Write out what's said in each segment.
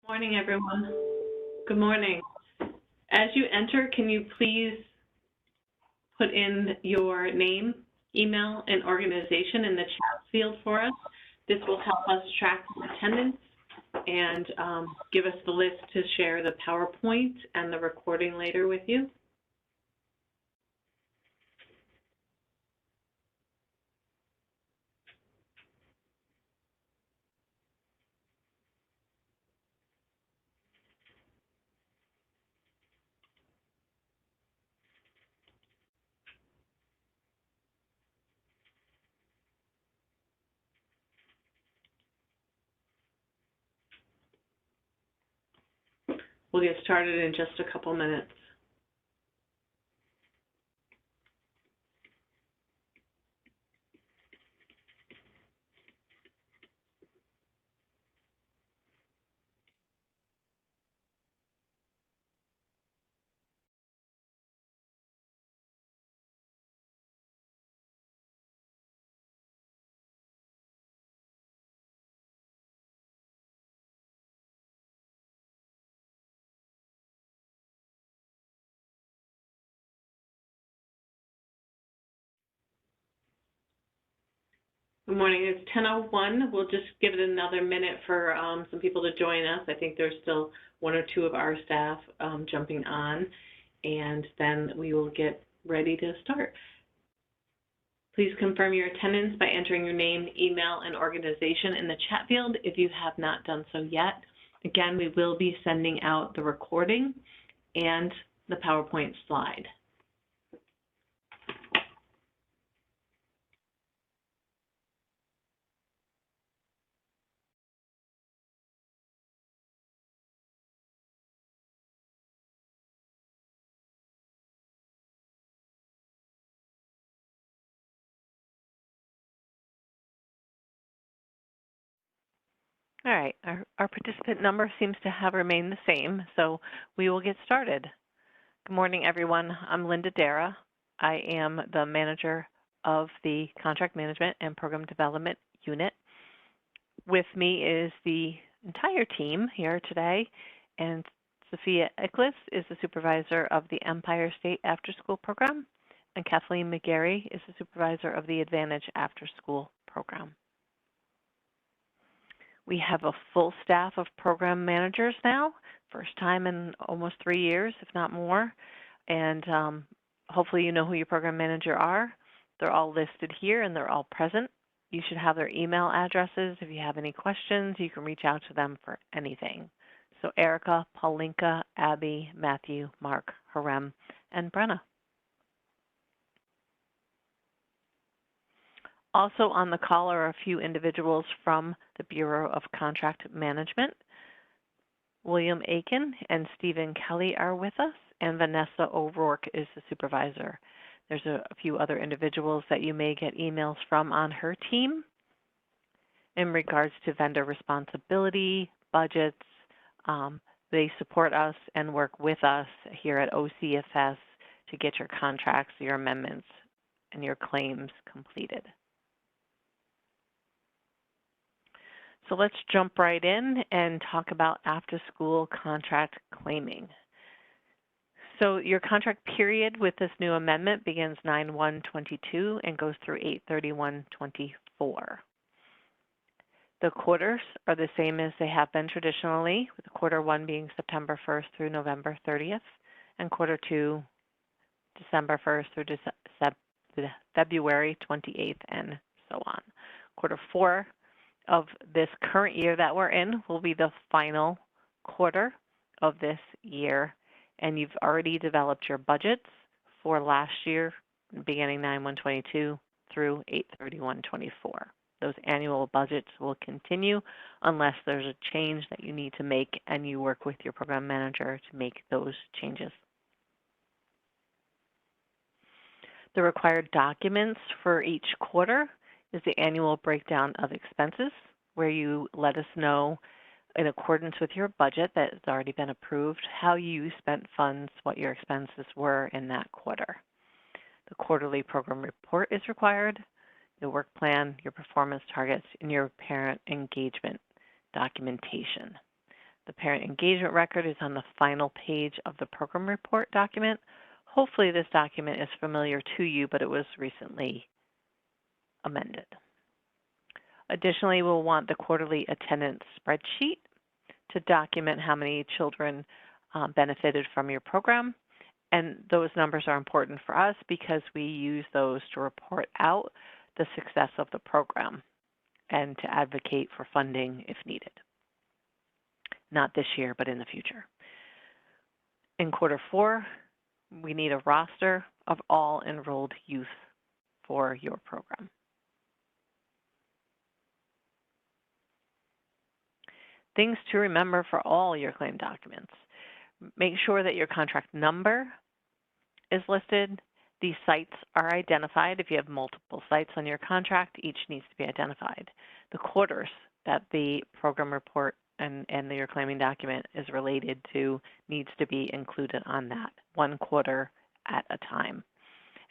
Morning, everyone. Good morning. As you enter, can you please put in your name, email, and organization in the chat field for us? This will help us track attendance and give us the list to share the PowerPoint and the recording later with you. We'll get started in just a couple minutes. Good morning. It's 10:01. We'll just give it another minute for some people to join us. I think there's still one or two of our staff jumping on, and then we will get ready to start. Please confirm your attendance by entering your name, email, and organization in the chat field if you have not done so yet. Again, we will be sending out the recording and the PowerPoint slide. All right, our participant number seems to have remained the same, so we will get started. Good morning, everyone. I'm Linda Dara. I am the manager of the Contract Management and Program Development Unit. With me is the entire team here today, and Sophia Ecklis is the supervisor of the Empire State After School Program, and Kathleen McGarry is the supervisor of the Advantage After School Program. We have a full staff of program managers now, first time in almost 3 years, if not more. And hopefully you know who your program manager are. They're all listed here and they're all present. You should have their email addresses. If you have any questions, you can reach out to them for anything. So Erica, Paulinka, Abby, Matthew, Mark, Harem, and Brenna. Also on the call are a few individuals from the Bureau of Contract Management. William Aiken and Stephen Kelly are with us, and Vanessa O'Rourke is the supervisor. There's a few other individuals that you may get emails from on her team in regards to vendor responsibility, budgets. They support us and work with us here at OCFS to get your contracts, your amendments, and your claims completed. So let's jump right in and talk about after-school contract claiming. So your contract period with this new amendment begins 9/1/22 and goes through 8/31/24. The quarters are the same as they have been traditionally, with quarter 1 being September 1st through November 30th, and quarter 2 December 1st through February 28th, and so on. Quarter 4 of this current year that we're in will be the final quarter of this year, and you've already developed your budgets for last year, beginning 9/1/22 through 8/31/24. Those annual budgets will continue unless there's a change that you need to make, and you work with your program manager to make those changes. The required documents for each quarter is the annual breakdown of expenses, where you let us know in accordance with your budget that has already been approved, how you spent funds, what your expenses were in that quarter. The quarterly program report is required, your work plan, your performance targets, and your parent engagement documentation. The parent engagement record is on the final page of the program report document. Hopefully this document is familiar to you, but it was recently amended. Additionally, we'll want the quarterly attendance spreadsheet to document how many children benefited from your program. And those numbers are important for us because we use those to report out the success of the program and to advocate for funding if needed. Not this year, but in the future. In quarter 4, we need a roster of all enrolled youth for your program. Things to remember for all your claim documents. Make sure that your contract number is listed. These sites are identified. If you have multiple sites on your contract, each needs to be identified. The quarters that the program report and your claiming document is related to needs to be included on that, 1 quarter at a time.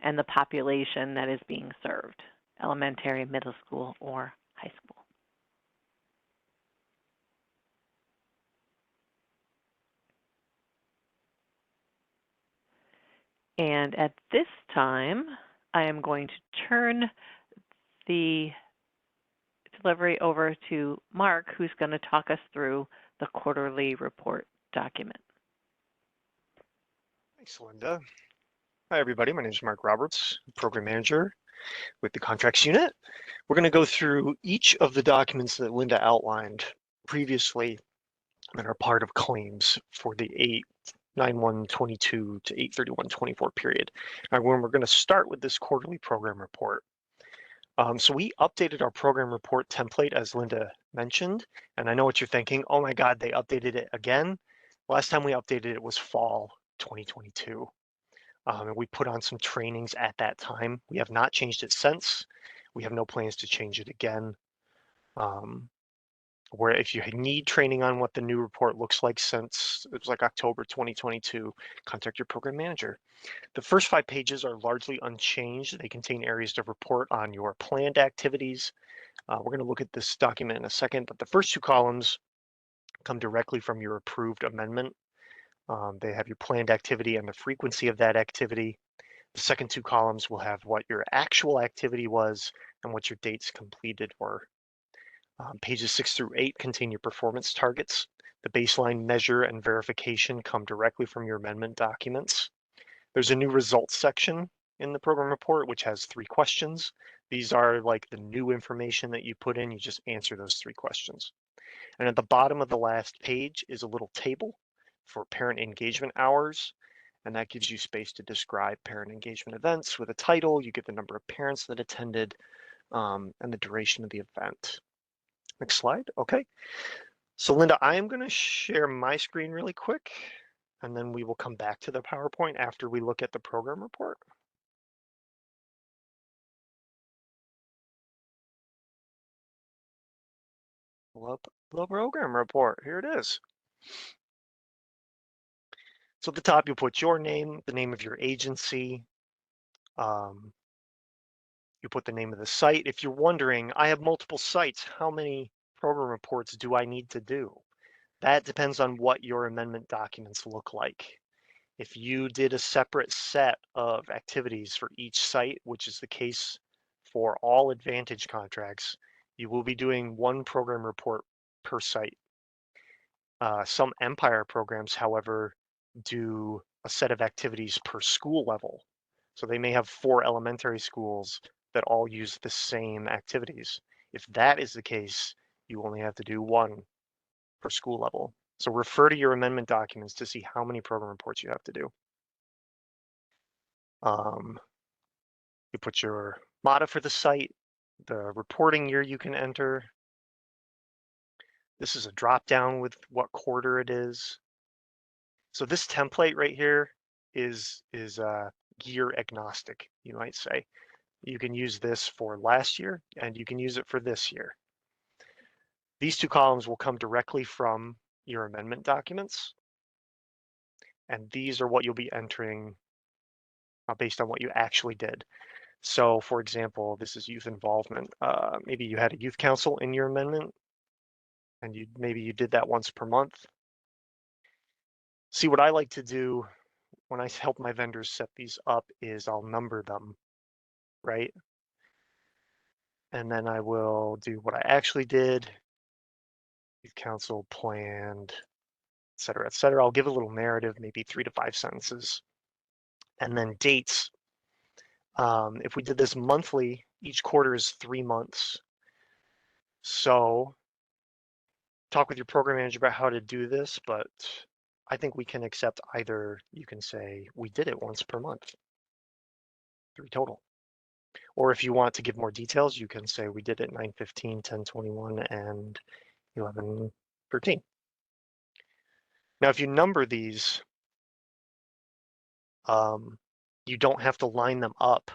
And the population that is being served, elementary, middle school, or high school. And at this time, I am going to turn the delivery over to Mark, who's going to talk us through the quarterly report document. Thanks, Linda. Hi, everybody. My name is Mark Roberts, Program Manager with the Contracts Unit. We're going to go through each of the documents that Linda outlined previously that are part of claims for the 8/91/22 to 8/31/24 period. And we're going to start with this quarterly program report. So we updated our program report template, as Linda mentioned, and I know what you're thinking. Oh my God, they updated it again. Last time we updated it was fall 2022. And we put on some trainings at that time. We have not changed it since. We have no plans to change it again. Where if you need training on what the new report looks like since it was like October 2022, contact your program manager. The first 5 pages are largely unchanged. They contain areas to report on your planned activities. We're going to look at this document in a second, but the first 2 columns come directly from your approved amendment. They have your planned activity and the frequency of that activity. The second 2 columns will have what your actual activity was and what your dates completed were. Pages 6 through 8 contain your performance targets. The baseline measure and verification come directly from your amendment documents. There's a new results section in the program report, which has 3 questions. These are like the new information that you put in. You just answer those 3 questions. And at the bottom of the last page is a little table for parent engagement hours. And that gives you space to describe parent engagement events with a title. You get the number of parents that attended and the duration of the event. Next slide. Okay. So Linda, I am going to share my screen really quick, and then we will come back to the PowerPoint after we look at the program report. Pull up the program report. Here it is. So at the top, you'll put your name, the name of your agency. You put the name of the site. If you're wondering, I have multiple sites. How many program reports do I need to do? That depends on what your amendment documents look like. If you did a separate set of activities for each site, which is the case for all Advantage contracts, you will be doing 1 program report per site. Some Empire programs, however, do a set of activities per school level. So they may have 4 elementary schools that all use the same activities. If that is the case, you only have to do 1 per school level. So refer to your amendment documents to see how many program reports you have to do. You put your motto for the site, the reporting year you can enter. This is a drop down with what quarter it is. So this template right here is year agnostic, you might say. You can use this for last year and you can use it for this year. These 2 columns will come directly from your amendment documents. And these are what you'll be entering based on what you actually did. So for example, this is youth involvement. Maybe you had a youth council in your amendment and maybe you did that once per month. See, what I like to do when I help my vendors set these up is I'll number them, right? And then I will do what I actually did, youth council planned, et cetera, et cetera. I'll give a little narrative, maybe 3 to 5 sentences, and then dates. If we did this monthly, each quarter is 3 months. So talk with your program manager about how to do this, but I think we can accept either. You can say we did it once per month, 3 total. Or if you want to give more details, you can say we did it 9/15, 10/21, and 11/13. Now, if you number these, you don't have to line them up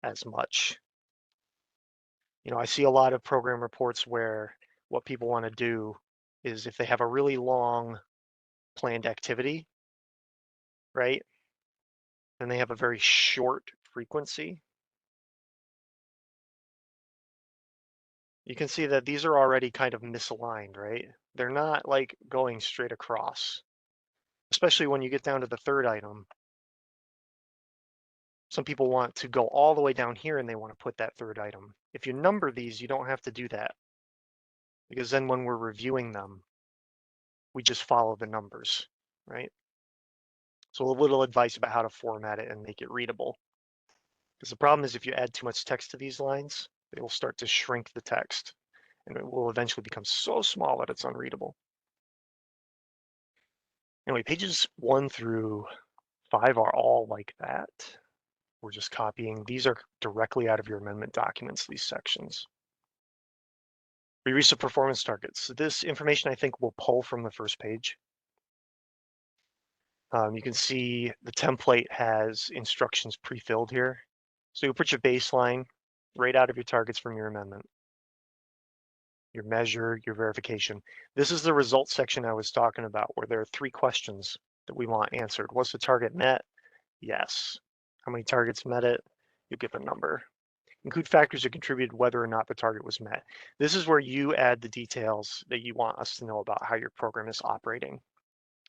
as much. You know, I see a lot of program reports where what people want to do is if they have a really long planned activity, right? And they have a very short frequency. You can see that these are already kind of misaligned, right? They're not like going straight across, especially when you get down to the third item. Some people want to go all the way down here and they want to put that third item. If you number these, you don't have to do that, because then when we're reviewing them, we just follow the numbers, right? So a little advice about how to format it and make it readable. Because the problem is if you add too much text to these lines, they will start to shrink the text and it will eventually become so small that it's unreadable. Anyway, pages 1 through 5 are all like that. We're just copying. These are directly out of your amendment documents, these sections. We reach the performance targets. So this information I think will pull from the first page. You can see the template has instructions pre-filled here. So you put your baseline right out of your targets from your amendment, your measure, your verification. This is the results section I was talking about, where there are 3 questions that we want answered. Was the target met? Yes. How many targets met it? You give a number. Include factors that contributed whether or not the target was met. This is where you add the details that you want us to know about how your program is operating.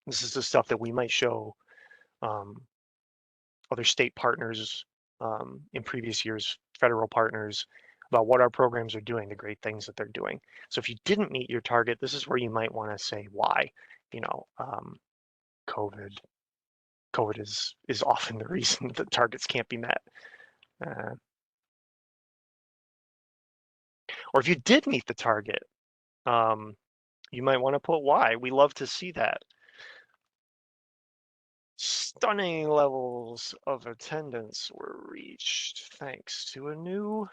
This is the stuff that we might show other state partners in previous years, federal partners, about what our programs are doing, the great things that they're doing. So if you didn't meet your target, this is where you might want to say why. You know, COVID is often the reason that targets can't be met. Or if you did meet the target, you might want to put why. We love to see that. Stunning levels of attendance were reached thanks to a new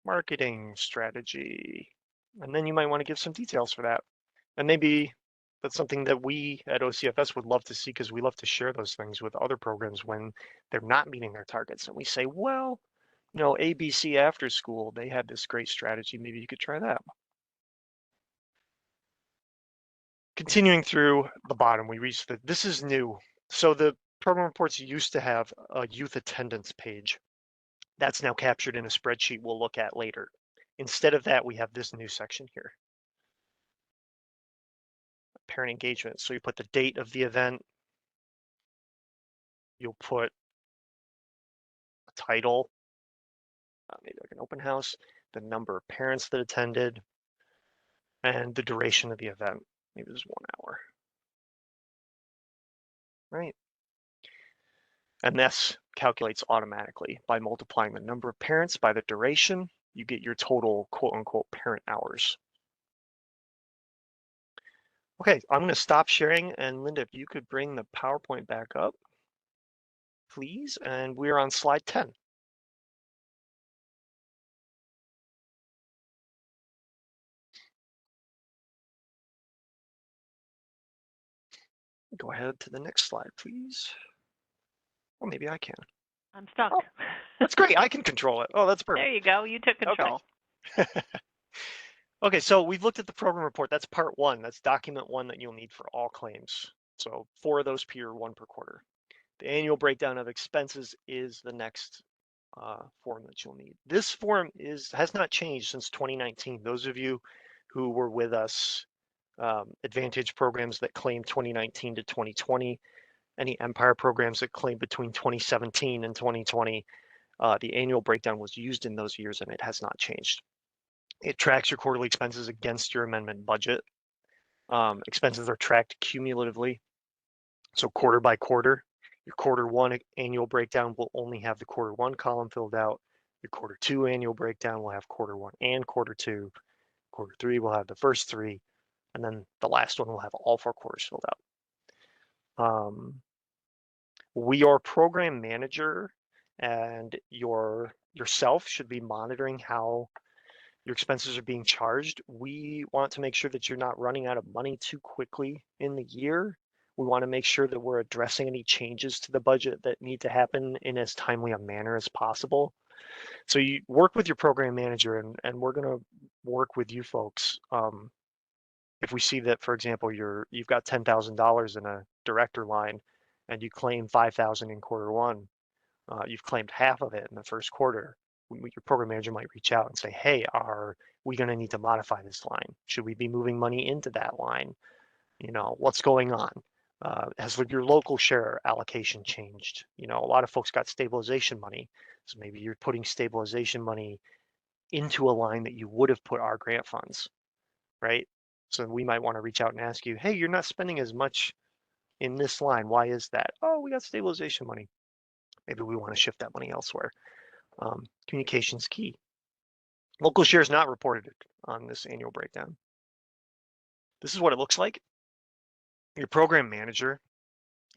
marketing strategy. And then you might want to give some details for that. And maybe that's something that we at OCFS would love to see, because we love to share those things with other programs when they're not meeting their targets. And we say, well, you know, ABC Afterschool, they had this great strategy. Maybe you could try that. Continuing through the bottom, we reach this is new. So the program reports used to have a youth attendance page. That's now captured in a spreadsheet we'll look at later. Instead of that, we have this new section here. Parent engagement. So you put the date of the event. You'll put a title, maybe like an open house, the number of parents that attended, and the duration of the event. Maybe it was 1 hour. Right? And this calculates automatically by multiplying the number of parents by the duration. You get your total quote unquote parent hours. Okay, I'm going to stop sharing, and Linda, if you could bring the PowerPoint back up, please. And we're on slide 10. Go ahead to the next slide, please. Or maybe I can. I'm stuck. Oh, that's great. I can control it. Oh, that's perfect. There you go. You took control. Okay. Okay, so we've looked at the program report. That's part 1. That's document 1 that you'll need for all claims. So 4 of those per 1 per quarter. The annual breakdown of expenses is the next form that you'll need. This form has not changed since 2019. Those of you who were with us Advantage programs that claim 2019 to 2020, any Empire programs that claim between 2017 and 2020. The annual breakdown was used in those years and it has not changed. It tracks your quarterly expenses against your amendment budget. Expenses are tracked cumulatively, so quarter by quarter. Your quarter one annual breakdown will only have the quarter one column filled out. Your quarter two annual breakdown will have quarter one and quarter two. Quarter three will have the first three, and then the last one will have all 4 quarters filled out. Your program manager and yourself should be monitoring how your expenses are being charged. We want to make sure that you're not running out of money too quickly in the year. We want to make sure that we're addressing any changes to the budget that need to happen in as timely a manner as possible. So you work with your program manager, and we're going to work with you folks. If we see that, for example, you've got $10,000 in a director line and you claim 5,000 in quarter one, you've claimed half of it in the first quarter, your program manager might reach out and say, hey, are we going to need to modify this line? Should we be moving money into that line? What's going on? Has your local share allocation changed? A lot of folks got stabilization money. So maybe you're putting stabilization money into a line that you would have put our grant funds, right? So we might want to reach out and ask you, hey, you're not spending as much in this line. Why is that? Oh, we got stabilization money. Maybe we want to shift that money elsewhere. Communication is key. Local share is not reported on this annual breakdown. This is what it looks like. Your program manager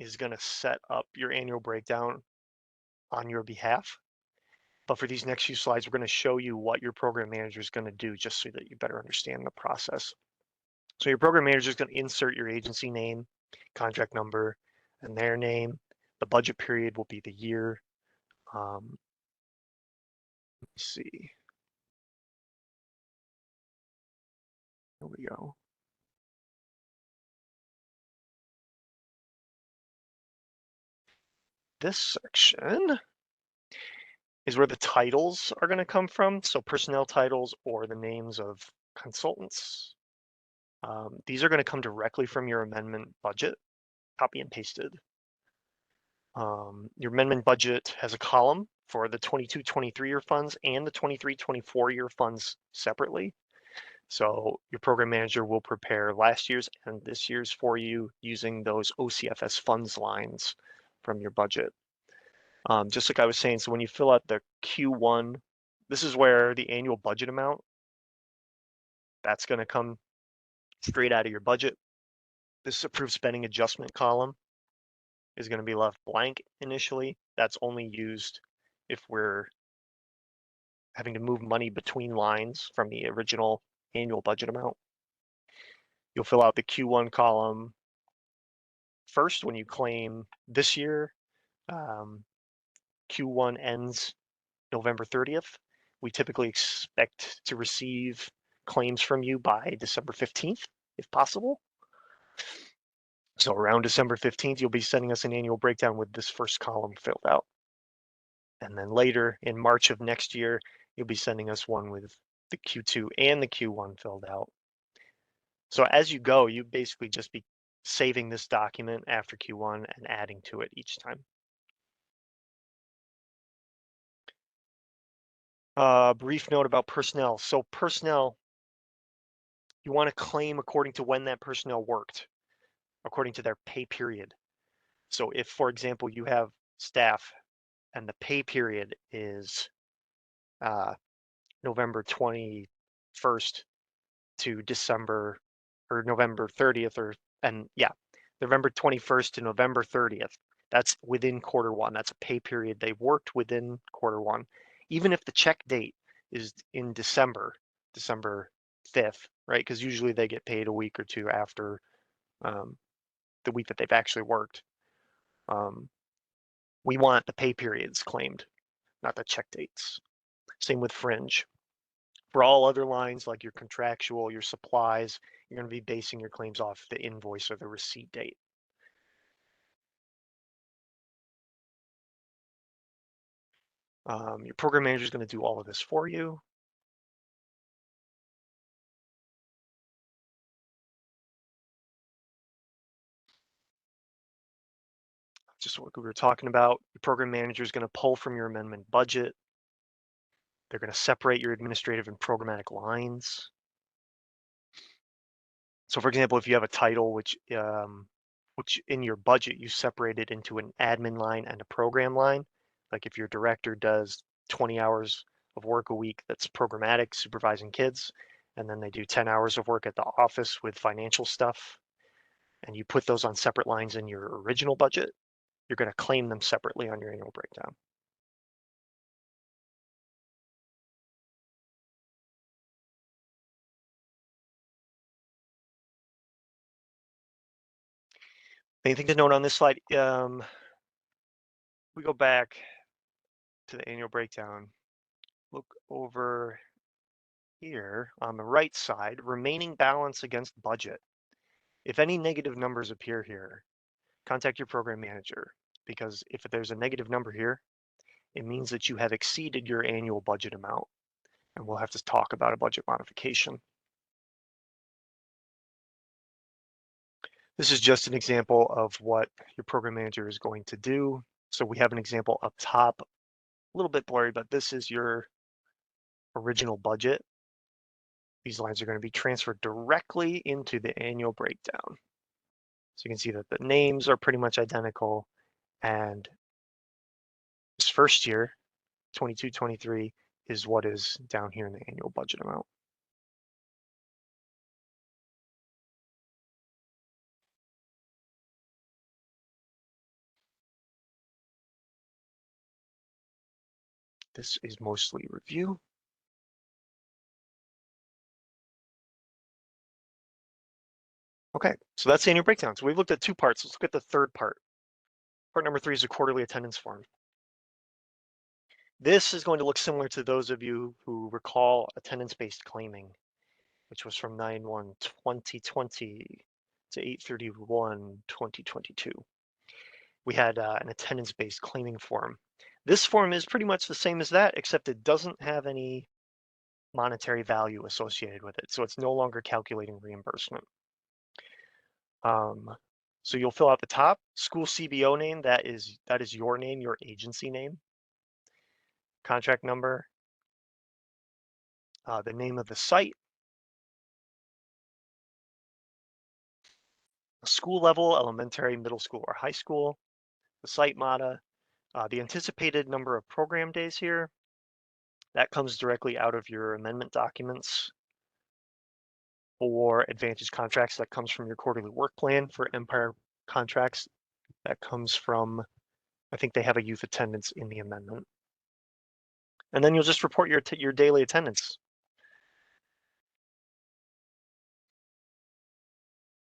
is going to set up your annual breakdown on your behalf. But for these next few slides, we're going to show you what your program manager is going to do just so that you better understand the process. So your program manager is going to insert your agency name, contract number, and their name. The budget period will be the year. Let's see. Here we go. This section is where the titles are going to come from. So personnel titles or the names of consultants. These are going to come directly from your amendment budget, copy and pasted. Your amendment budget has a column for the 22-23 year funds and the 23-24 year funds separately. So your program manager will prepare last year's and this year's for you using those OCFS funds lines from your budget. Just like I was saying, so when you fill out the Q1, this is where the annual budget amount, that's going to come straight out of your budget. This approved spending adjustment column is going to be left blank initially. That's only used if we're having to move money between lines from the original annual budget amount. You'll fill out the Q1 column first when you claim this year. Q1 ends November 30th. We typically expect to receive claims from you by December 15th, if possible. So around December 15th, you'll be sending us an annual breakdown with this first column filled out. And then later in March of next year, you'll be sending us one with the Q2 and the Q1 filled out. So as you go, you basically just be saving this document after Q1 and adding to it each time. Brief note about personnel. So personnel, you want to claim according to when that personnel worked, according to their pay period. So if, for example, you have staff and the pay period is November 21st to December or November 30th, November 21st to November 30th. That's within quarter one. That's a pay period they worked within quarter one. Even if the check date is in December 5th, right? Because usually they get paid a week or two after the week that they've actually worked. We want the pay periods claimed, not the check dates. Same with fringe. For all other lines like your contractual, your supplies, you're going to be basing your claims off the invoice or the receipt date. Your program manager is going to do all of this for you. just what we were talking about. Your program manager is going to pull from your amendment budget. They're going to separate your administrative and programmatic lines. So for example, if you have a title which in your budget you separate it into an admin line and a program line, like if your director does 20 hours of work a week that's programmatic, supervising kids, and then they do 10 hours of work at the office with financial stuff, and you put those on separate lines in your original budget, you're going to claim them separately on your annual breakdown. Anything to note on this slide? We go back to the annual breakdown. Look over here on the right side, remaining balance against budget. If any negative numbers appear here, contact your program manager, because if there's a negative number here, it means that you have exceeded your annual budget amount, and we'll have to talk about a budget modification. This is just an example of what your program manager is going to do. So we have an example up top, a little bit blurry, but this is your original budget. These lines are going to be transferred directly into the annual breakdown. So you can see that the names are pretty much identical, and this first year, 22-23, is what is down here in the annual budget amount. This is mostly review. Okay, so that's the annual breakdown. So we've looked at two parts. Let's look at the third part. Part number 3 is a quarterly attendance form. This is going to look similar to those of you who recall attendance-based claiming, which was from 9/1/2020 to 8/31/2022. We had an attendance-based claiming form. This form is pretty much the same as that, except it doesn't have any monetary value associated with it. So it's no longer calculating reimbursement. So you'll fill out the top, school CBO name, that is your name, your agency name, contract number, the name of the site, school level, elementary, middle school, or high school, the site MATA, the anticipated number of program days here. That comes directly out of your amendment documents. For Advantage contracts, that comes from your quarterly work plan. For Empire contracts, that comes from, I think they have a youth attendance in the amendment. And then you'll just report your daily attendance.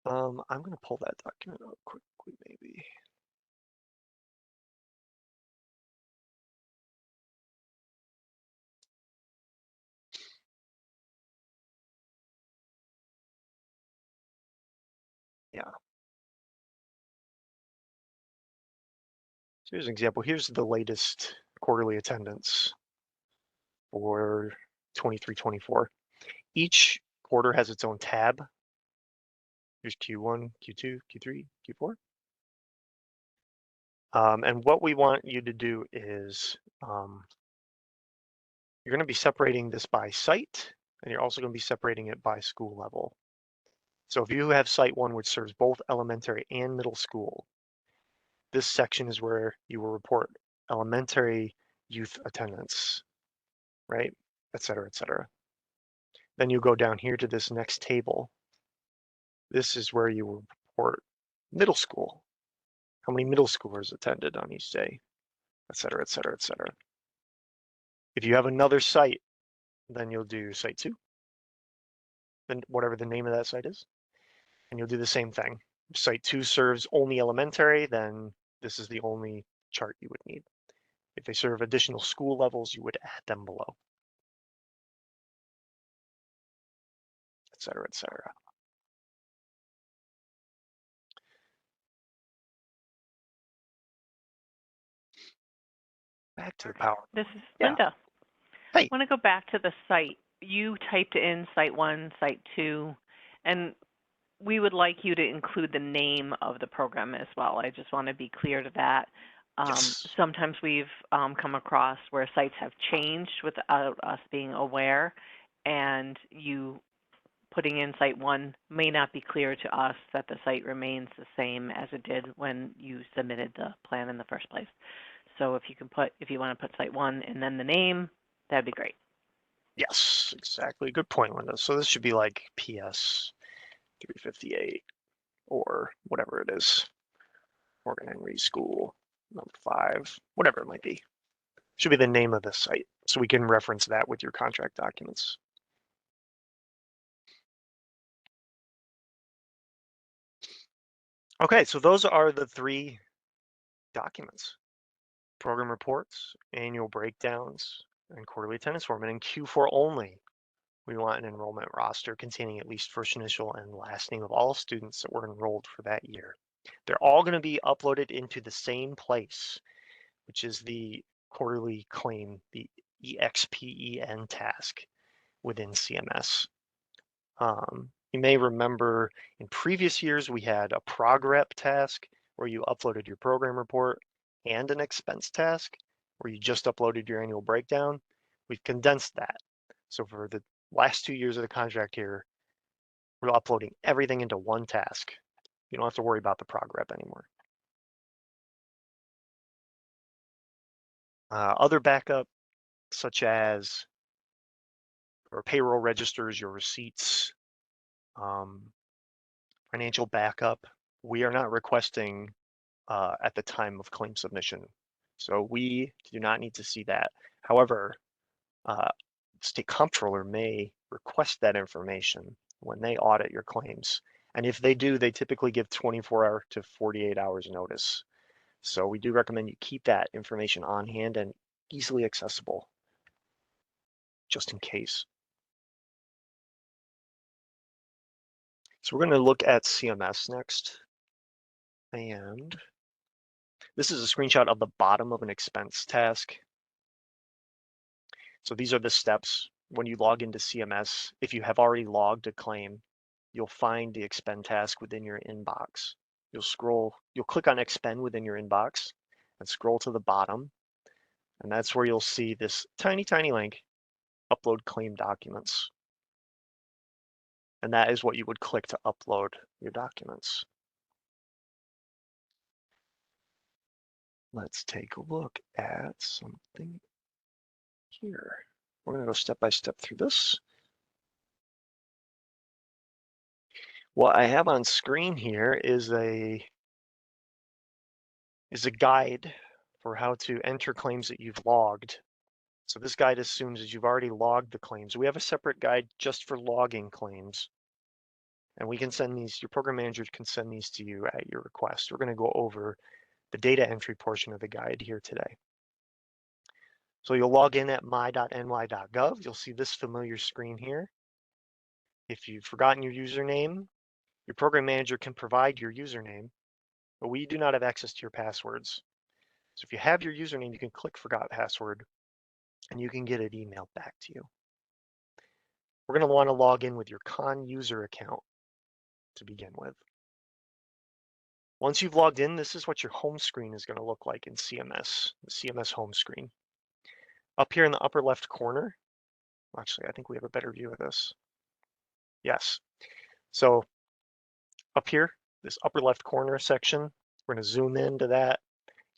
I'm going to pull that document up quickly, maybe. Yeah. So here's an example. Here's the latest quarterly attendance for 23-24. Each quarter has its own tab. Here's Q1, Q2, Q3, Q4. And what we want you to do is you're going to be separating this by site, and you're also going to be separating it by school level. So if you have site 1, which serves both elementary and middle school, this section is where you will report elementary youth attendance, right? Et cetera, et cetera. Then you go down here to this next table. This is where you will report middle school. How many middle schoolers attended on each day, et cetera, et cetera, et cetera. If you have another site, then you'll do site 2, then whatever the name of that site is, and you'll do the same thing. If site 2 serves only elementary, then this is the only chart you would need. If they serve additional school levels, you would add them below, et cetera, et cetera. Back to the power. This is Yeah. Linda. Hey. I want to go back to the site. You typed in site 1, site 2, and we would like you to include the name of the program as well. I just want to be clear to that. Yes. Sometimes we've come across where sites have changed without us being aware, and you putting in Site 1 may not be clear to us that the site remains the same as it did when you submitted the plan in the first place. So if you want to put Site 1 and then the name, that'd be great. Yes, exactly. Good point, Linda. So this should be like PS 358 or whatever it is. Morgan Henry School, number 5, whatever it might be. Should be the name of the site. So we can reference that with your contract documents. Okay, so those are the 3 documents: program reports, annual breakdowns, and quarterly attendance form. And in Q4 only, we want an enrollment roster containing at least first initial and last name of all students that were enrolled for that year. They're all going to be uploaded into the same place, which is the quarterly claim, the EXPEN task within CMS. You may remember in previous years, we had a ProgRep task where you uploaded your program report and an expense task where you just uploaded your annual breakdown. We've condensed that. So for the last 2 years of the contract here, we're uploading everything into one task. You don't have to worry about the ProgRep anymore. Other backup, such as your payroll registers, your receipts, financial backup, we are not requesting at the time of claim submission. So we do not need to see that. However, state comptroller may request that information when they audit your claims. And if they do, they typically give 24 to 48 hours notice. So we do recommend you keep that information on hand and easily accessible, just in case. So we're going to look at CMS next. And this is a screenshot of the bottom of an expense task. So these are the steps when you log into CMS. If you have already logged a claim, you'll find the expend task within your inbox. You'll click on expend within your inbox and scroll to the bottom. And that's where you'll see this tiny, tiny link, upload claim documents. And that is what you would click to upload your documents. Let's take a look at something here. We're going to go step by step through this. What I have on screen here is a guide for how to enter claims that you've logged. So this guide assumes that you've already logged the claims. We have a separate guide just for logging claims. And we can send these, your program manager can send these to you at your request. We're going to go over the data entry portion of the guide here today. So you'll log in at my.ny.gov. You'll see this familiar screen here. If you've forgotten your username, your program manager can provide your username, but we do not have access to your passwords. So if you have your username, you can click Forgot Password, and you can get it emailed back to you. We're going to want to log in with your Con user account to begin with. Once you've logged in, this is what your home screen is going to look like in CMS, the CMS home screen. Up here in the upper left corner, actually, I think we have a better view of this. Yes. So up here, this upper left corner section, we're going to zoom into that.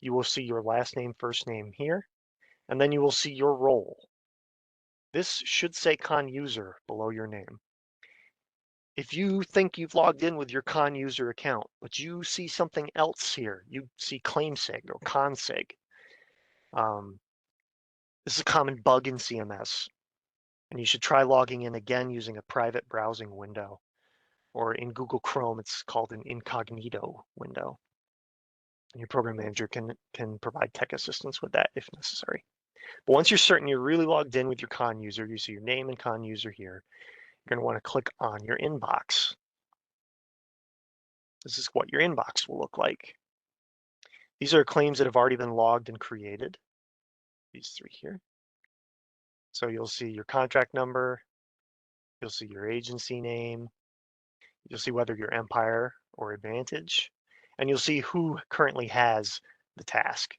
You will see your last name, first name here, and then you will see your role. This should say Con user below your name. If you think you've logged in with your Con user account, but you see something else here, you see ClaimSig or Consig. This is a common bug in CMS, and you should try logging in again using a private browsing window, or in Google Chrome, it's called an incognito window. And your program manager can provide tech assistance with that if necessary. But once you're certain you're really logged in with your Con user, you see your name and Con user here, you're going to want to click on your inbox. This is what your inbox will look like. These are claims that have already been logged and created, these 3 here. So you'll see your contract number, you'll see your agency name, You'll see whether you're Empire or Advantage, and you'll see who currently has the task.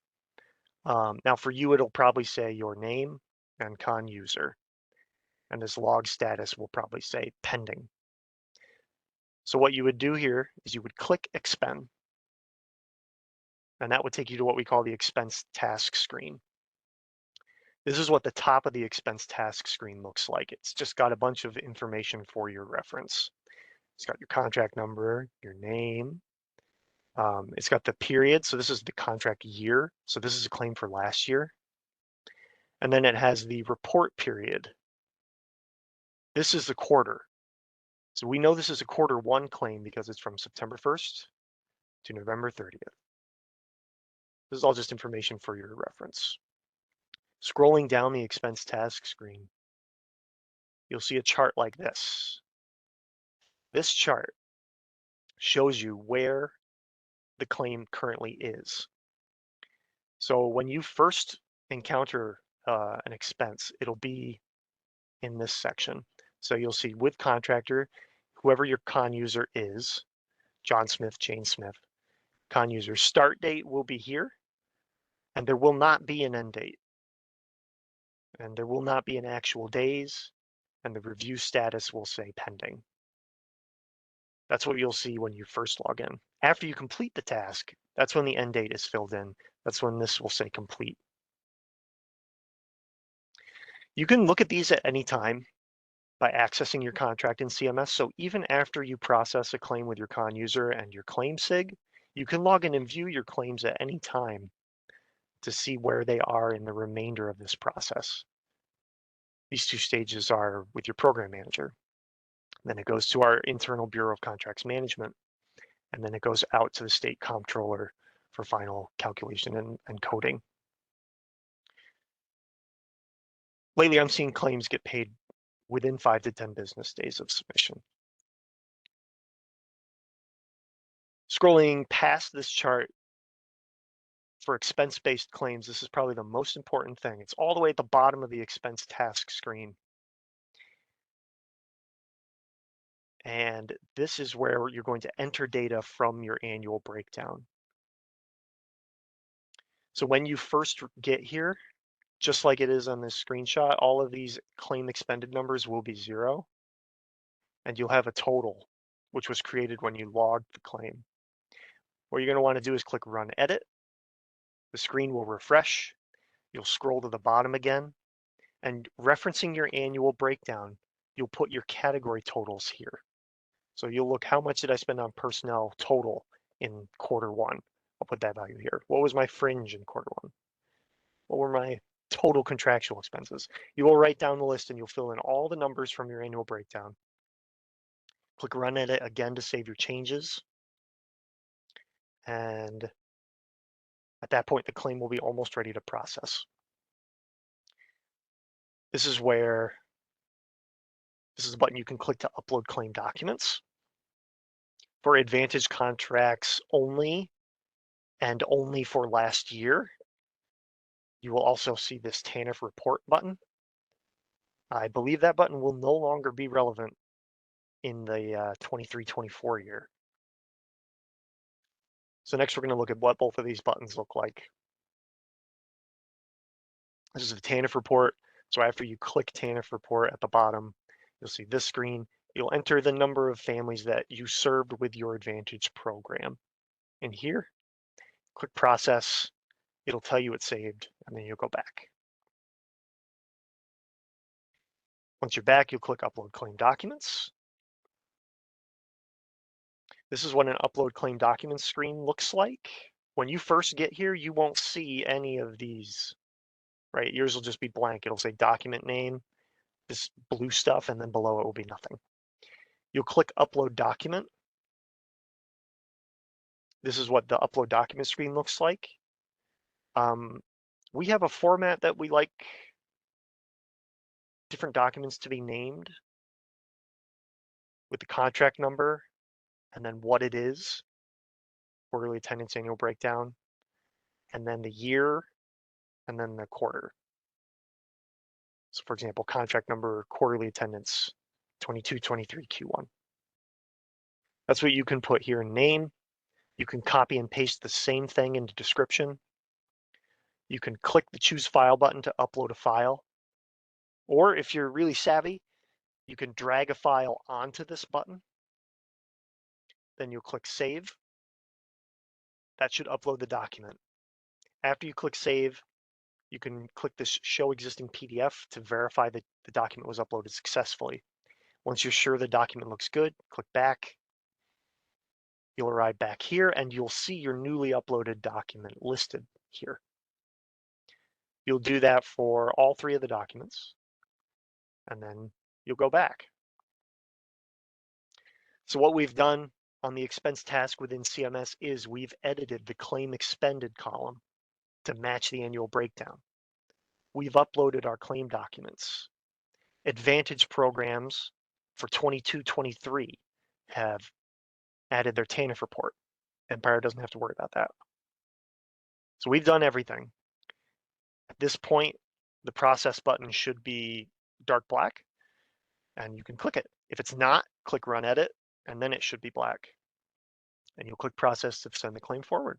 Now for you, it'll probably say your name and con user, and this log status will probably say pending. So what you would do here is you would click expend, and that would take you to what we call the expense task screen. This is what the top of the expense task screen looks like. It's just got a bunch of information for your reference. It's got your contract number, your name. It's got the period. So this is the contract year. So this is a claim for last year. And then it has the report period. This is the quarter. So we know this is a quarter one claim because it's from September 1st to November 30th. This is all just information for your reference. Scrolling down the expense task screen, you'll see a chart like this. This chart shows you where the claim currently is. So when you first encounter an expense, it'll be in this section. So you'll see with contractor, whoever your con user is, John Smith, Jane Smith, con user start date will be here, and there will not be an end date. And there will not be an actual days, and the review status will say pending. That's what you'll see when you first log in. After you complete the task, that's when the end date is filled in. That's when this will say complete. You can look at these at any time by accessing your contract in CMS. So even after you process a claim with your con user and your claim SIG, you can log in and view your claims at any time to see where they are in the remainder of this process. These two stages are with your program manager. Then it goes to our internal Bureau of Contracts Management, and then it goes out to the state comptroller for final calculation and coding. Lately, I'm seeing claims get paid within 5 to 10 business days of submission. Scrolling past this chart, for expense-based claims, this is probably the most important thing. It's all the way at the bottom of the expense task screen. And this is where you're going to enter data from your annual breakdown. So when you first get here, just like it is on this screenshot, all of these claim expended numbers will be 0. And you'll have a total, which was created when you logged the claim. What you're going to want to do is click Run Edit. The screen will refresh. You'll scroll to the bottom again. And referencing your annual breakdown, you'll put your category totals here. So you'll look, how much did I spend on personnel total in quarter one? I'll put that value here. What was my fringe in quarter one? What were my total contractual expenses? You will write down the list and you'll fill in all the numbers from your annual breakdown. Click Run Edit again to save your changes. And at that point, the claim will be almost ready to process. This is where, this is a button you can click to upload claim documents. For Advantage contracts only, and only for last year, you will also see this TANF report button. I believe that button will no longer be relevant in the 23-24 year. So next we're going to look at what both of these buttons look like. This is the TANF report. So after you click TANF report at the bottom, you'll see this screen. You'll enter the number of families that you served with your Advantage program. In here, click process. It'll tell you it's saved, and then you'll go back. Once you're back, you'll click Upload Claim Documents. This is what an Upload Claim Documents screen looks like. When you first get here, you won't see any of these, right? Yours will just be blank. It'll say document name, this blue stuff, and then below it will be nothing. You'll click Upload Document. This is what the Upload Document screen looks like. We have a format that we like different documents to be named with the contract number and then what it is, quarterly attendance annual breakdown, and then the year, and then the quarter. So for example, contract number, quarterly attendance, 22-23 Q1. That's what you can put here in name. You can copy and paste the same thing into description. You can click the choose file button to upload a file. Or if you're really savvy, you can drag a file onto this button. Then you'll click save. That should upload the document. After you click save, you can click this show existing PDF to verify that the document was uploaded successfully. Once you're sure the document looks good, click back. You'll arrive back here and you'll see your newly uploaded document listed here. You'll do that for all 3 of the documents, and then you'll go back. So what we've done on the expense task within CMS is we've edited the claim expended column to match the annual breakdown. We've uploaded our claim documents. Advantage programs for 22-23 have added their TANF report. Empire doesn't have to worry about that. So we've done everything. At this point, the process button should be dark black, and you can click it. If it's not, click Run Edit, and then it should be black. And you'll click Process to send the claim forward.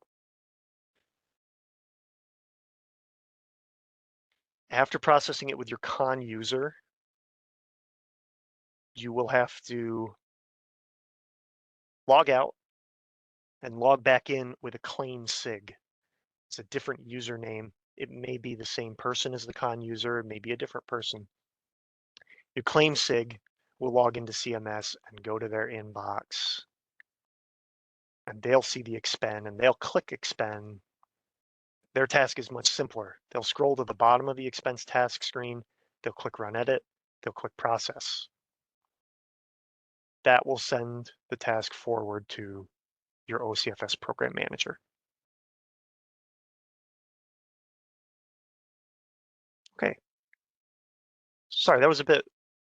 After processing it with your con user, you will have to log out and log back in with a claim SIG. It's a different username. It may be the same person as the con user, it may be a different person. Your claim SIG will log into CMS and go to their inbox. And they'll see the expend and they'll click expend. Their task is much simpler. They'll scroll to the bottom of the expense task screen, they'll click Run Edit, they'll click Process. That will send the task forward to your OCFS program manager. Okay. Sorry, that was a bit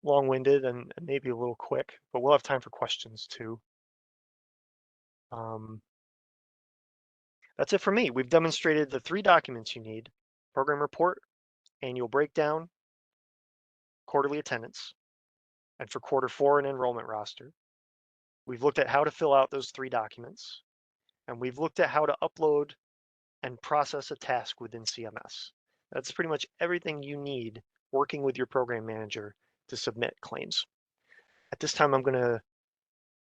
long-winded and maybe a little quick, but we'll have time for questions too. That's it for me. We've demonstrated the 3 documents you need: program report, annual breakdown, quarterly attendance, and for quarter 4, an enrollment roster. We've looked at how to fill out those 3 documents, and we've looked at how to upload and process a task within CMS. That's pretty much everything you need working with your program manager to submit claims. At this time, I'm going to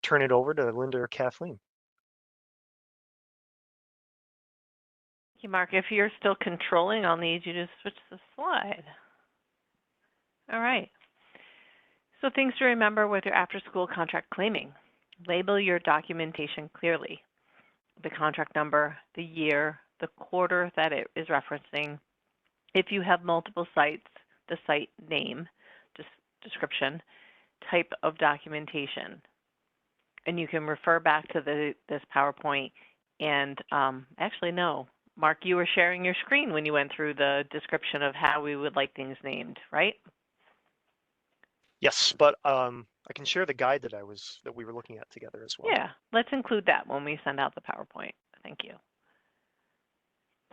turn it over to Linda or Kathleen. Thank you, Mark. If you're still controlling, I'll need you to switch the slide. All right. So things to remember with your after-school contract claiming. Label your documentation clearly. The contract number, the year, the quarter that it is referencing. If you have multiple sites, the site name, description, type of documentation. And you can refer back to this PowerPoint. And actually, no, Mark, you were sharing your screen when you went through the description of how we would like things named, right? Yes, but I can share the guide that we were looking at together as well. Yeah, let's include that when we send out the PowerPoint. Thank you.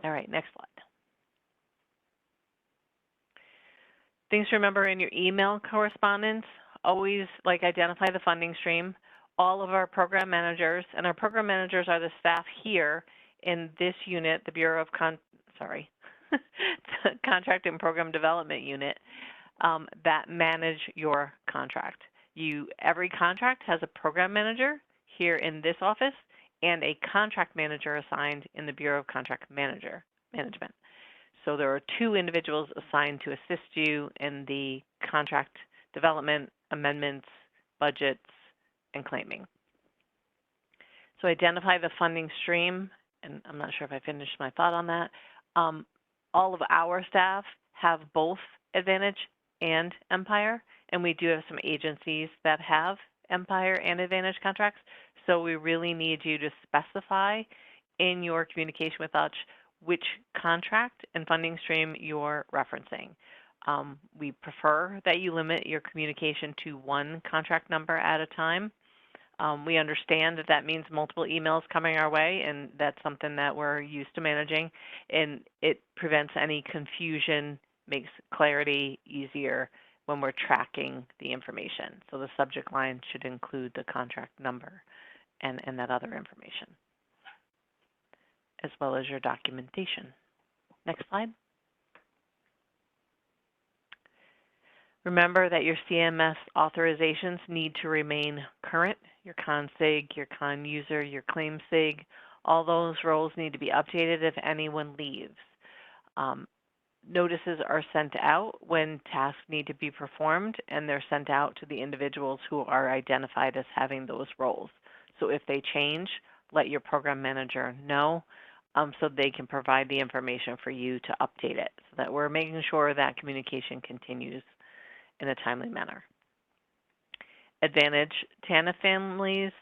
All right, next slide. Things to remember in your email correspondence: always identify the funding stream. All of our program managers, and our program managers are the staff here in this unit, the Bureau of Contract and Program Development unit, that manage your contract. Every contract has a program manager here in this office and a contract manager assigned in the Bureau of Contract Management. So there are 2 individuals assigned to assist you in the contract development, amendments, budgets, and claiming. So identify the funding stream, and I'm not sure if I finished my thought on that. All of our staff have both Advantage and Empire, and we do have some agencies that have Empire and Advantage contracts. So we really need you to specify in your communication with us which contract and funding stream you're referencing. We prefer that you limit your communication to 1 contract number at a time. We understand that that means multiple emails coming our way, and that's something that we're used to managing, and it prevents any confusion, makes clarity easier when we're tracking the information. So the subject line should include the contract number and that other information, as well as your documentation. Next slide. Remember that your CMS authorizations need to remain current. Your ConSig, your ConUser, your ClaimSig, all those roles need to be updated if anyone leaves. Notices are sent out when tasks need to be performed, and they're sent out to the individuals who are identified as having those roles. So if they change, let your program manager know so they can provide the information for you to update it, so that we're making sure that communication continues in a timely manner. Advantage TANF families,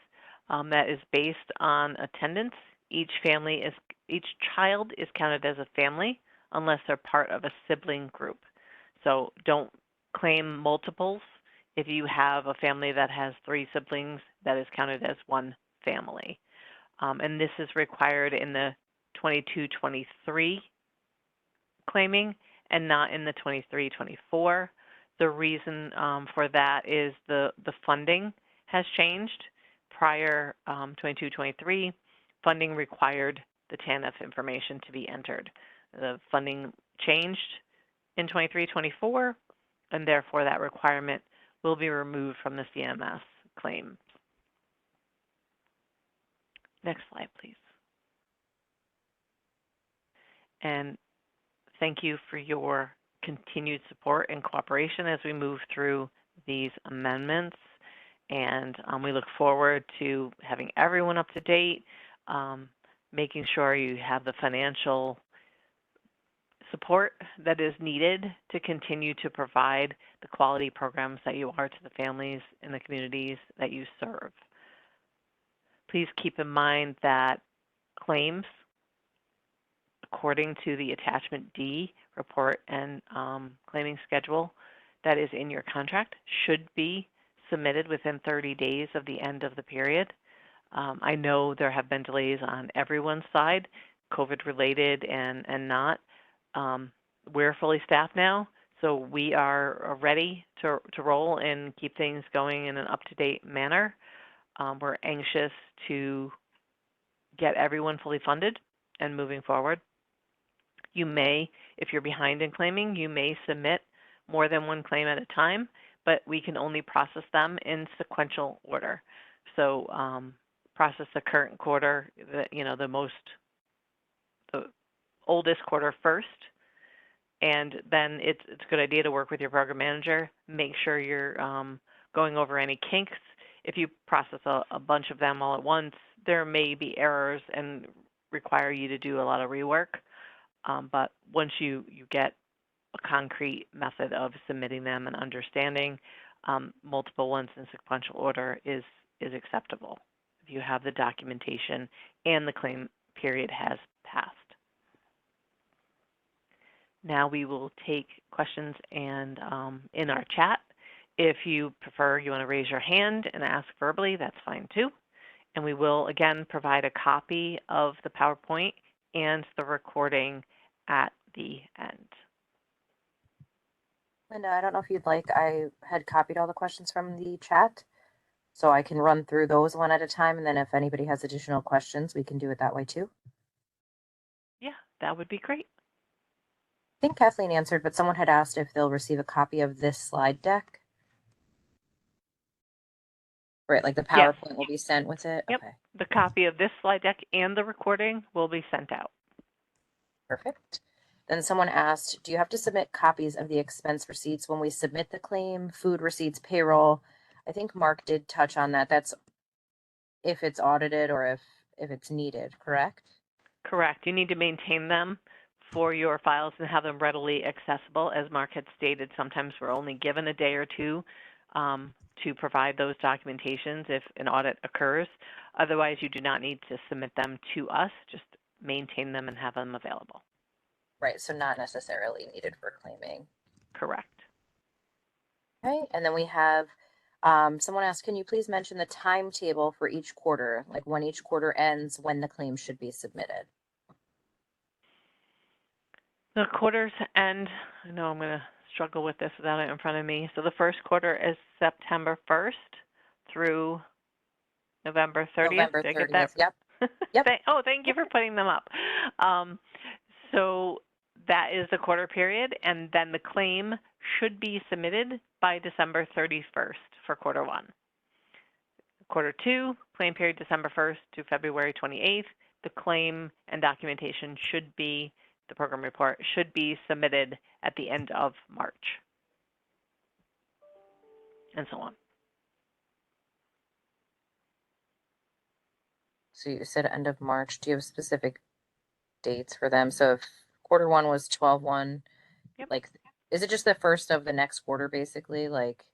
that is based on attendance. Each child is counted as a family unless they're part of a sibling group. So don't claim multiples. If you have a family that has 3 siblings, that is counted as one family. And this is required in the 22-23 claiming and not in the 23-24. The reason for that is the funding has changed. Prior 22-23, funding required the TANF information to be entered. The funding changed in 23-24, and therefore that requirement will be removed from the CMS claim. Next slide, please. And thank you for your continued support and cooperation as we move through these amendments. And we look forward to having everyone up to date, making sure you have the financial support that is needed to continue to provide the quality programs that you are to the families in the communities that you serve. Please keep in mind that claims, according to the attachment D report and claiming schedule that is in your contract, should be submitted within 30 days of the end of the period. I know there have been delays on everyone's side, COVID related and not. We're fully staffed now, so we are ready to roll and keep things going in an up-to-date manner. We're anxious to get everyone fully funded and moving forward. You may, if you're behind in claiming, you may submit more than one claim at a time, but we can only process them in sequential order. So process the current quarter, the oldest quarter first, and then it's a good idea to work with your program manager. Make sure you're going over any kinks. If you process a bunch of them all at once, there may be errors and require you to do a lot of rework. But once you get a concrete method of submitting them and understanding, multiple ones in sequential order is acceptable if you have the documentation and the claim period has passed. Now we will take questions and in our chat. If you prefer, you want to raise your hand and ask verbally, that's fine too. And we will again provide a copy of the PowerPoint and the recording at the end. Linda, I don't know if you'd like, I had copied all the questions from the chat, so I can run through those one at a time, and then if anybody has additional questions, we can do it that way too. Yeah, that would be great. I think Kathleen answered, but someone had asked if they'll receive a copy of this slide deck. Right, like the PowerPoint Yes. will be sent with it? Yep. Okay. The copy of this slide deck and the recording will be sent out. Perfect. Then someone asked, do you have to submit copies of the expense receipts when we submit the claim, food receipts, payroll? I think Mark did touch on that. That's if it's audited or if it's needed, correct? Correct. You need to maintain them for your files and have them readily accessible. As Mark had stated, sometimes we're only given a day or two to provide those documentations if an audit occurs. Otherwise, you do not need to submit them to us. Just maintain them and have them available. Right, so not necessarily needed for claiming. Correct. Okay, and then we have someone asked, can you please mention the timetable for each quarter, like when each quarter ends, when the claim should be submitted? The quarters end, I know I'm going to struggle with this without it in front of me. So the first quarter is September 1st through November 30th. November Did I get that? 30th. Yep. Thank you for putting them up. So that is the quarter period, and then the claim should be submitted by December 31st for quarter one. Quarter two, claim period December 1st to February 28th. The claim and documentation should be, the program report should be submitted at the end of March, and so on. So you said end of March. Do you have specific dates for them? So if quarter one was 12/1, Yep. like, is it just the first of the next quarter, basically? Like,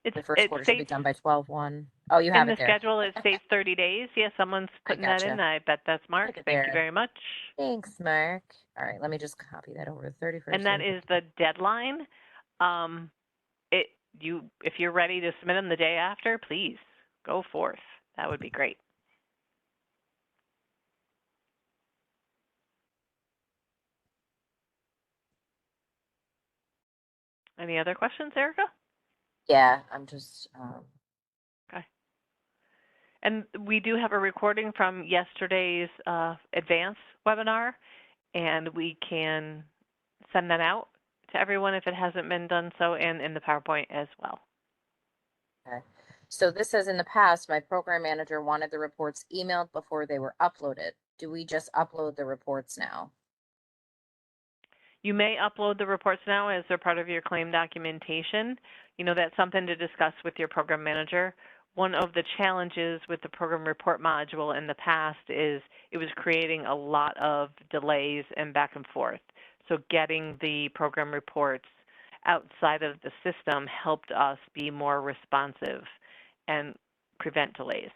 the first quarter should be done by 12/1. Oh, you have in it the there. schedule. It states 30 days. Yeah, someone's putting that in. I bet that's Mark. Thank you very much. Thanks, Mark. All right, let me just copy that over to 31st. And that is the deadline. If you're ready to submit them the day after, please go forth. That would be great. Any other questions, Erica? Yeah, I'm just. Okay. And we do have a recording from yesterday's advance webinar, and we can send that out to everyone if it hasn't been done so, and in the PowerPoint as well. Okay. So this says, in the past, my program manager wanted the reports emailed before they were uploaded. Do we just upload the reports now? You may upload the reports now as they're part of your claim documentation. You know, that's something to discuss with your program manager. One of the challenges with the program report module in the past is it was creating a lot of delays and back and forth. So getting the program reports outside of the system helped us be more responsive and prevent delays.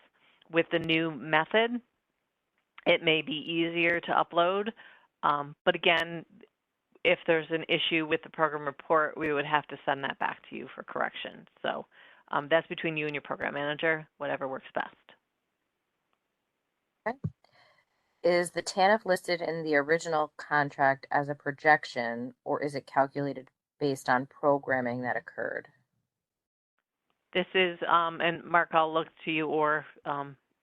With the new method, it may be easier to upload, but again, if there's an issue with the program report, we would have to send that back to you for correction. So that's between you and your program manager, whatever works best. Okay. Is the TANF listed in the original contract as a projection, or is it calculated based on programming that occurred? This is, and Mark, I'll look to you or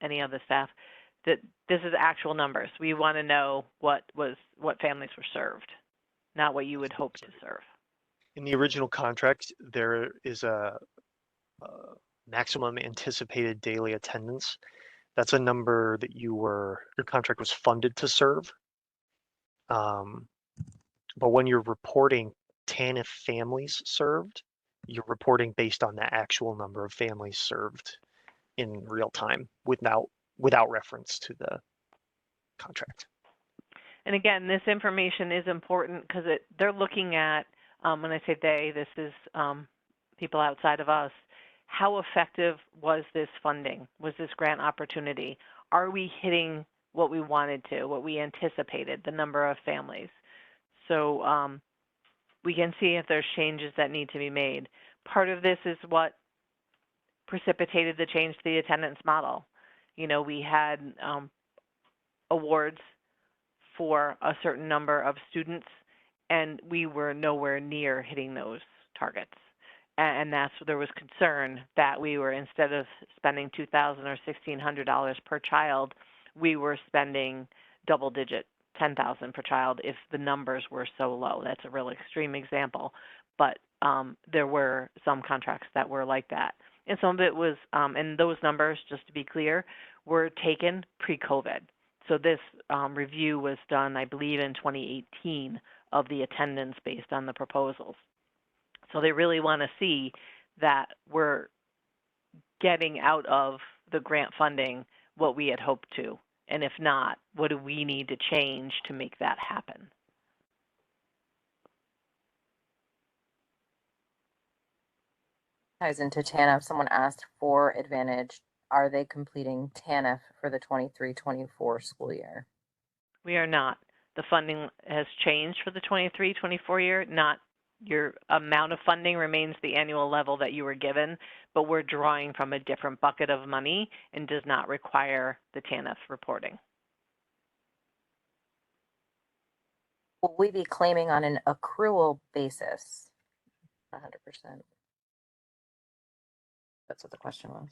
any other staff, that this is actual numbers. We want to know what families were served, not what you would hope to serve. In the original contract, there is a maximum anticipated daily attendance. That's a number that your contract was funded to serve. But when you're reporting TANF families served, you're reporting based on the actual number of families served in real time without reference to the contract. And again, this information is important because they're looking at, when I say they, this is people outside of us, how effective was this funding? Was this grant opportunity? Are we hitting what we wanted to, what we anticipated, the number of families? So we can see if there's changes that need to be made. Part of this is what precipitated the change to the attendance model. You know, we had awards for a certain number of students, and we were nowhere near hitting those targets. And there was concern that we were, instead of spending $2,000 or $1,600 per child, we were spending double digit, $10,000 per child if the numbers were so low. That's a real extreme example, but there were some contracts that were like that. And some of it was, and those numbers, just to be clear, were taken pre-COVID. So this review was done, I believe, in 2018 of the attendance based on the proposals. So they really want to see that we're getting out of the grant funding what we had hoped to. And if not, what do we need to change to make that happen? Ties into TANF. Someone asked for Advantage. Are they completing TANF for the 23-24 school year? We are not. The funding has changed for the 23-24 year, not your amount of funding remains the annual level that you were given, but we're drawing from a different bucket of money and does not require the TANF reporting. Will we be claiming on an accrual basis? 100%. That's what the question was.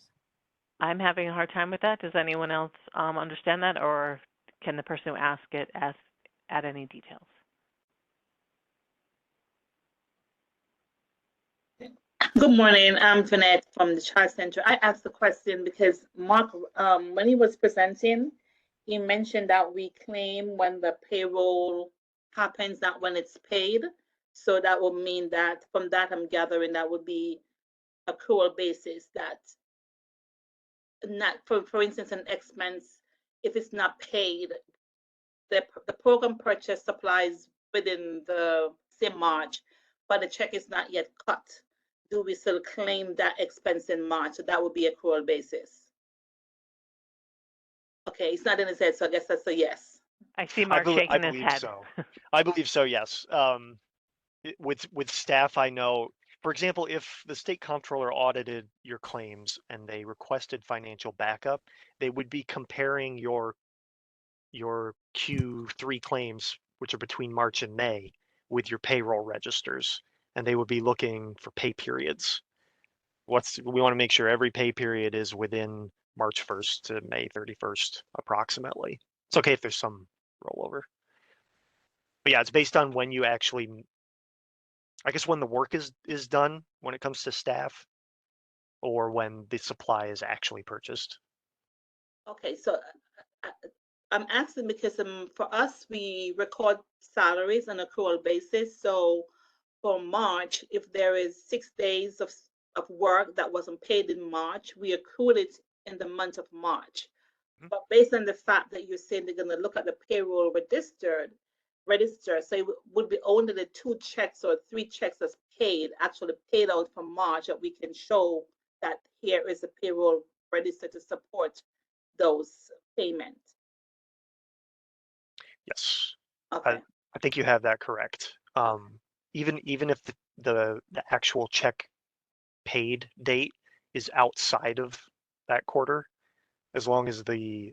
I'm having a hard time with that. Does anyone else understand that, or can the person who asked it add any details? Good morning. I'm Vanette from the Child Center. I asked the question because Mark, when he was presenting, he mentioned that we claim when the payroll happens, not when it's paid. So that would mean that from that, I'm gathering that would be accrual basis, that not, for instance, an expense, if it's not paid, the program purchase supplies within the same March, but the check is not yet cut. Do we still claim that expense in March? So that would be accrual basis. Okay, it's not in his head, so I guess that's a yes. I see Mark shaking his head. So. I believe so, yes. With staff, I know, for example, if the state comptroller audited your claims and they requested financial backup, they would be comparing your Q3 claims, which are between March and May, with your payroll registers, and they would be looking for pay periods. We want to make sure every pay period is within March 1st to May 31st, approximately. It's okay if there's some rollover. But yeah, it's based on when you actually, I guess when the work is done, when it comes to staff, or when the supply is actually purchased. Okay, so I'm asking because for us, we record salaries on accrual basis. So for March, if there is 6 days of work that wasn't paid in March, we accrued it in the month of March. But based on the fact that you're saying they're going to look at the payroll register, so it would be only the 2 checks or 3 checks that's actually paid out for March, that we can show that here is a payroll register to support those payments. Yes. Okay. I think you have that correct. Even if the actual check paid date is outside of that quarter, as long as the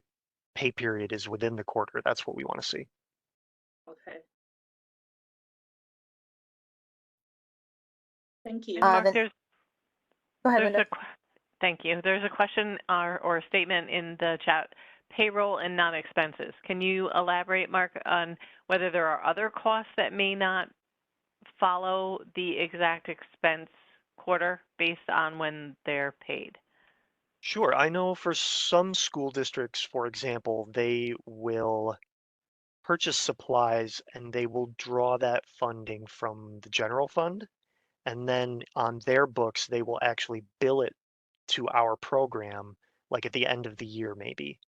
pay period is within the quarter, that's what we want to see. Okay. Thank you. And Mark, Go ahead, Linda. Thank you. There's a question or a statement in the chat, payroll and non-expenses. Can you elaborate, Mark, on whether there are other costs that may not follow the exact expense quarter based on when they're paid? Sure. I know for some school districts, for example, they will purchase supplies and they will draw that funding from the general fund. And then on their books, they will actually bill it to our program, like at the end of the year, maybe.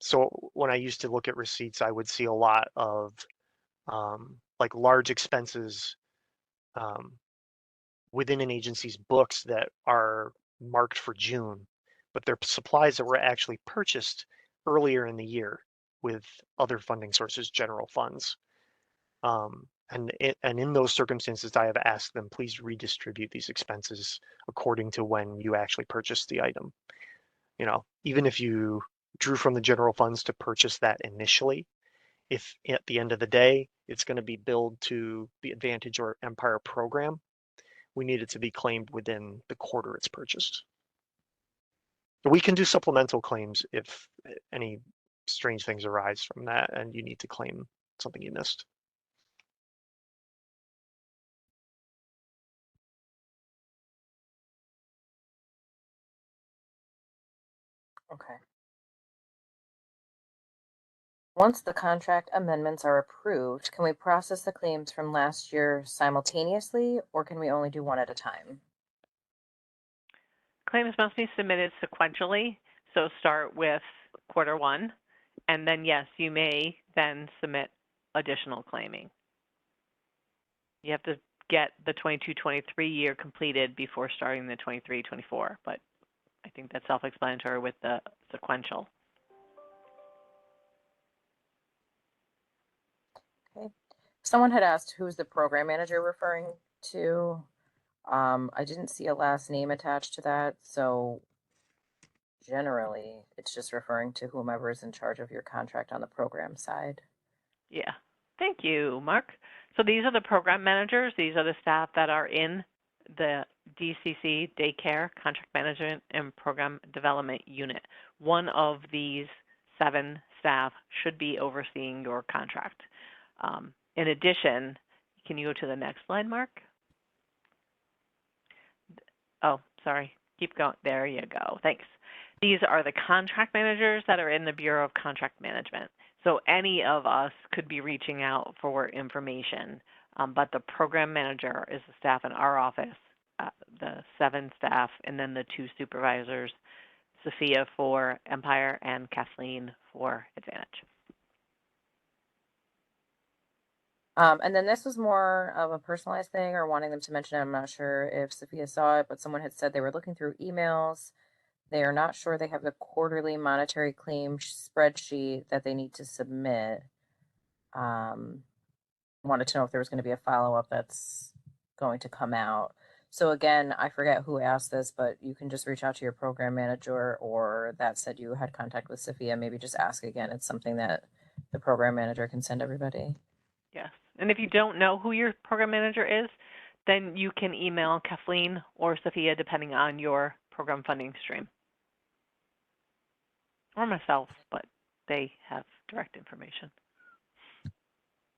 So when I used to look at receipts, I would see a lot of like large expenses within an agency's books that are marked for June, but they're supplies that were actually purchased earlier in the year with other funding sources, general funds. And in those circumstances, I have asked them, please redistribute these expenses according to when you actually purchased the item. You know, even if you drew from the general funds to purchase that initially, if at the end of the day, it's going to be billed to the Advantage or Empire program, we need it to be claimed within the quarter it's purchased. We can do supplemental claims if any strange things arise from that and you need to claim something you missed. Okay. Once the contract amendments are approved, can we process the claims from last year simultaneously, or can we only do one at a time? Claims must be submitted sequentially, so start with quarter one, and then yes, you may then submit additional claiming. You have to get the 22-23 year completed before starting the 23-24, but I think that's self-explanatory with the sequential. Okay. Someone had asked who's the program manager referring to. I didn't see a last name attached to that, so generally it's just referring to whomever is in charge of your contract on the program side. Yeah. Thank you, Mark. So these are the program managers. These are the staff that are in the DCC, Daycare, Contract Management, and Program Development Unit. One of these 7 staff should be overseeing your contract. In addition, can you go to the next slide, Mark? Oh, sorry. Keep going. There you go. Thanks. These are the contract managers that are in the Bureau of Contract Management. So any of us could be reaching out for information, but the program manager is the staff in our office, the 7 staff, and then the 2 supervisors, Sophia for Empire and Kathleen for Advantage. And then this was more of a personalized thing or wanting them to mention it. I'm not sure if Sophia saw it, but someone had said they were looking through emails. They are not sure they have the quarterly monetary claim spreadsheet that they need to submit. Wanted to know if there was going to be a follow-up that's going to come out. So again, I forget who asked this, but you can just reach out to your program manager, or that said you had contact with Sophia, maybe just ask again. It's something that the program manager can send everybody. Yes. And if you don't know who your program manager is, then you can email Kathleen or Sophia, depending on your program funding stream. Or myself, but they have direct information.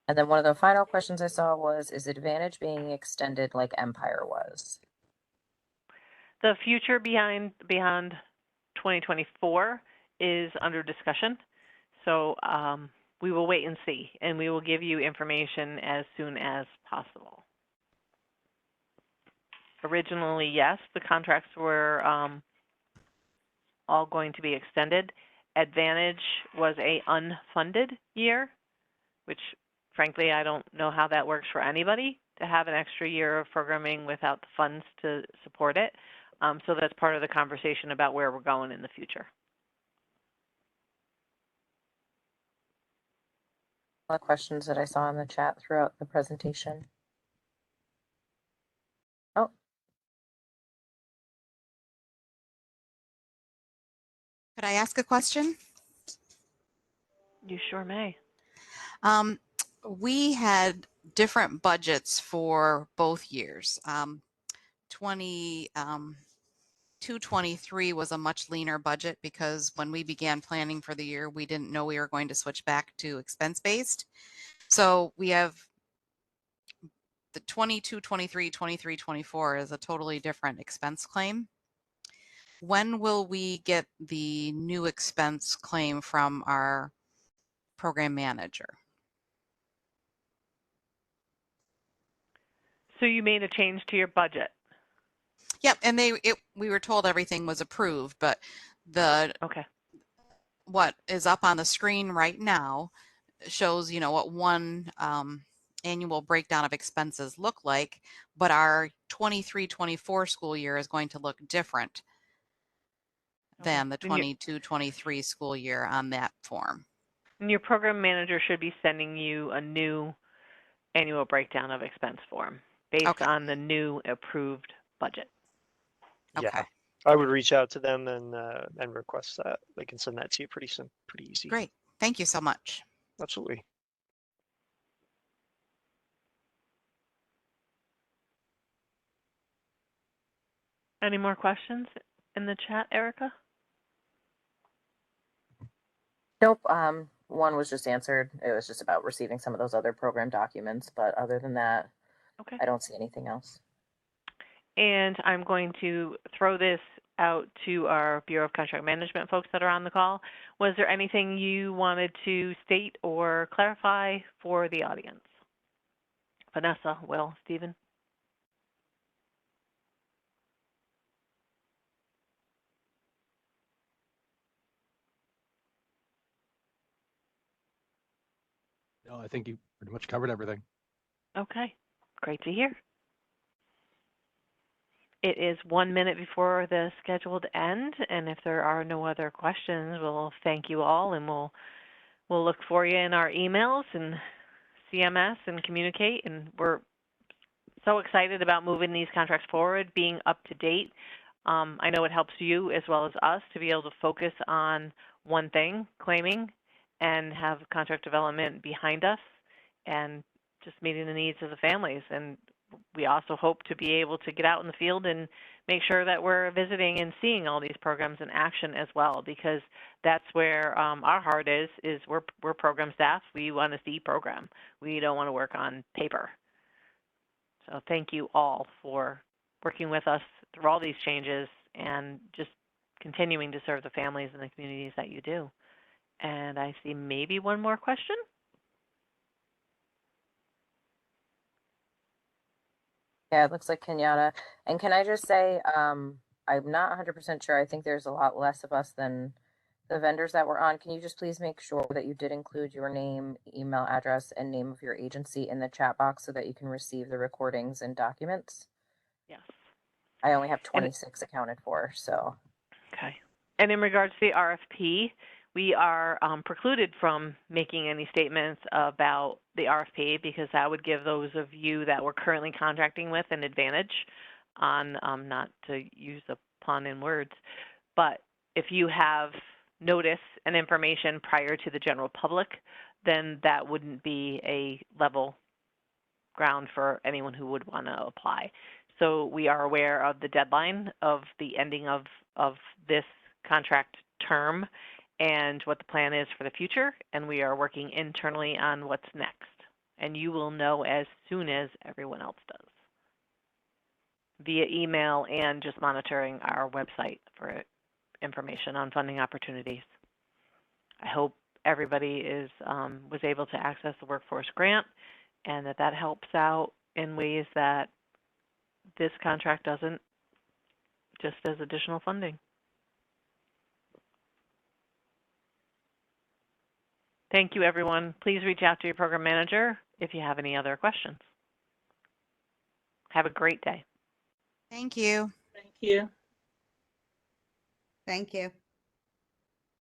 And then one of the final questions I saw was, is Advantage being extended like Empire was? The future beyond 2024 is under discussion. So we will wait and see, and we will give you information as soon as possible. Originally, yes, the contracts were all going to be extended. Advantage was a unfunded year, which frankly, I don't know how that works for anybody to have an extra year of programming without the funds to support it. So that's part of the conversation about where we're going in the future. All the questions that I saw in the chat throughout the presentation. Oh. Could I ask a question? You sure may. We had different budgets for both years. 22-23 was a much leaner budget because when we began planning for the year, we didn't know we were going to switch back to expense-based. So we have the 22-23, 23-24 is a totally different expense claim. When will we get the new expense claim from our program manager? So you made a change to your budget? Yep, and we were told everything was approved, but what is up on the screen right now shows, you know, what one annual breakdown of expenses look like, but our 23-24 school year is going to look different than the 22-23 school year on that form. And your program manager should be sending you a new annual breakdown of expense form based on the new approved budget. Okay. Yeah, I would reach out to them and request that. They can send that to you pretty easy. Great. Thank you so much. Absolutely. Any more questions in the chat, Erica? Nope. One was just answered. It was just about receiving some of those other program documents, but other than that, I don't see anything else. And I'm going to throw this out to our Bureau of Contract Management folks that are on the call. Was there anything you wanted to state or clarify for the audience? Vanessa, Will, Stephen? No, I think you pretty much covered everything. Okay, great to hear. It is 1 minute before the scheduled end, and if there are no other questions, we'll thank you all, and we'll look for you in our emails and CMS and communicate. And we're so excited about moving these contracts forward, being up to date. I know it helps you as well as us to be able to focus on one thing, claiming, and have contract development behind us and just meeting the needs of the families. And we also hope to be able to get out in the field and make sure that we're visiting and seeing all these programs in action as well, because that's where our heart is we're program staff. We want to see program. We don't want to work on paper. So thank you all for working with us through all these changes and just continuing to serve the families and the communities that you do. And I see maybe one more question. Yeah, it looks like Kenyatta. And can I just say, I'm not 100% sure. I think there's a lot less of us than the vendors that were on. Can you just please make sure that you did include your name, email address, and name of your agency in the chat box so that you can receive the recordings and documents? Yes. I only have 26 accounted for, so. Okay. And in regards to the RFP, we are precluded from making any statements about the RFP because that would give those of you that we're currently contracting with an advantage on, not to use a pun in words, but if you have notice and information prior to the general public, then that wouldn't be a level ground for anyone who would want to apply. So we are aware of the deadline of the ending of this contract term and what the plan is for the future, and we are working internally on what's next. And you will know as soon as everyone else does via email and just monitoring our website for information on funding opportunities. I hope everybody is was able to access the workforce grant and that helps out in ways that this contract doesn't, just as additional funding. Thank you, everyone. Please reach out to your program manager if you have any other questions. Have a great day. Thank you. Thank you. Thank you.